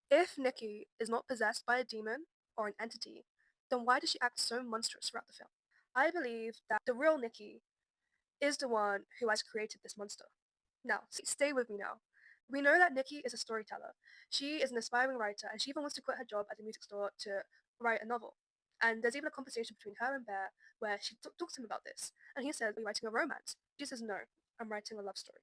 If Nikki is not possessed by a demon or an entity, then why does she act so monstrous throughout the film? I believe that the real Nikki is the one who has created this monster. Now, stay with me now. We know that Nikki is a storyteller. She is an aspiring writer, and she even wants to quit her job at the music store to write a novel. And there's even a conversation between her and Bear where she talks to him about this. And he says, "Are you writing a romance?" She says, "No, I'm writing a love story."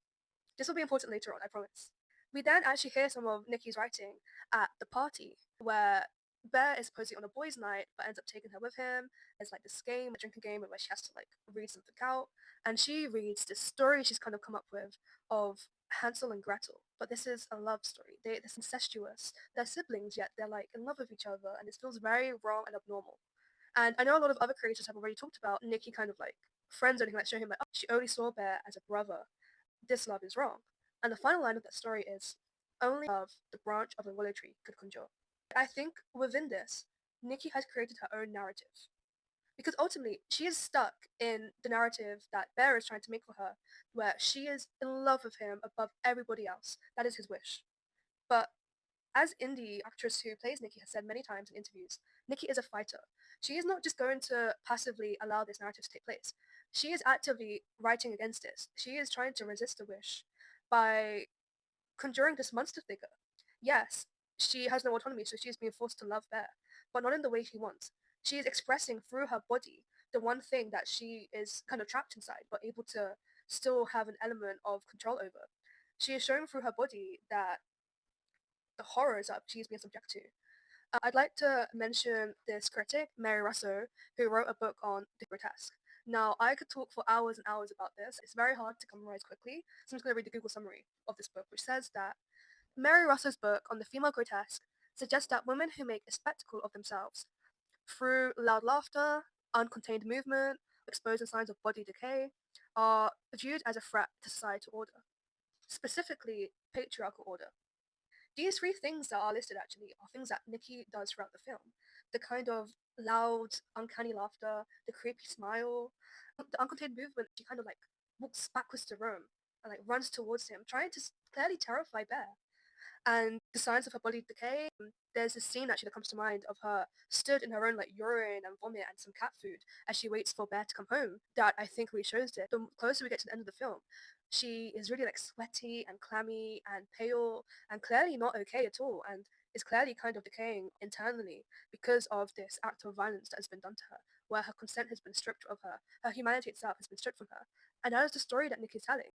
This will be important later on, I promise. We then actually hear some of Nikki's writing at the party where Bear is supposedly on a boys' night but ends up taking her with him. It's like this game, a drinking game where she has to like read something out. And she reads this story she's kind of come up with of Hansel and Gretel. But this is a love story. They're incestuous. They're siblings, yet they're like in love with each other, and it feels very wrong and abnormal. And I know a lot of other creators have already talked about Nikki kind of like friends or anything like showing him like, oh, she only saw Bear as a brother. This love is wrong. And the final line of that story is, only love the branch of a willow tree could conjure. I think within this, Nikki has created her own narrative. Because ultimately, she is stuck in the narrative that Bear is trying to make for her, where she is in love with him above everybody else. That is his wish. But as Indy, actress who plays Nikki, has said many times in interviews, Nikki is a fighter. She is not just going to passively allow this narrative to take place. She is actively writing against this. She is trying to resist the wish by conjuring this monster figure. Yes, she has no autonomy, so she is being forced to love Bear, but not in the way she wants. She is expressing through her body the one thing that she is kind of trapped inside, but able to still have an element of control over. She is showing through her body that the horrors that she is being subject to. I'd like to mention this critic, Mary Russo, who wrote a book on the grotesque. Now, I could talk for hours and hours about this. It's very hard to summarize quickly, so I'm just going to read the Google summary of this book, which says that Mary Russo's book on the female grotesque suggests that women who make a spectacle of themselves through loud laughter, uncontained movement, exposing signs of body decay, are viewed as a threat to societal order, specifically patriarchal order. These three things that are listed actually are things that Nikki does throughout the film. The kind of loud, uncanny laughter, the creepy smile, the uncontained movement. She kind of like walks backwards to Rome and like runs towards him, trying to clearly terrify Bear. And the signs of her body decay. There's this scene actually that comes to mind of her stood in her own like urine and vomit and some cat food as she waits for Bear to come home. That I think really shows it. The closer we get to the end of the film, she is really like sweaty and clammy and pale and clearly not okay at all, and is clearly kind of decaying internally because of this act of violence that has been done to her, where her consent has been stripped of her, her humanity itself has been stripped from her. And that is the story that Nikki's telling.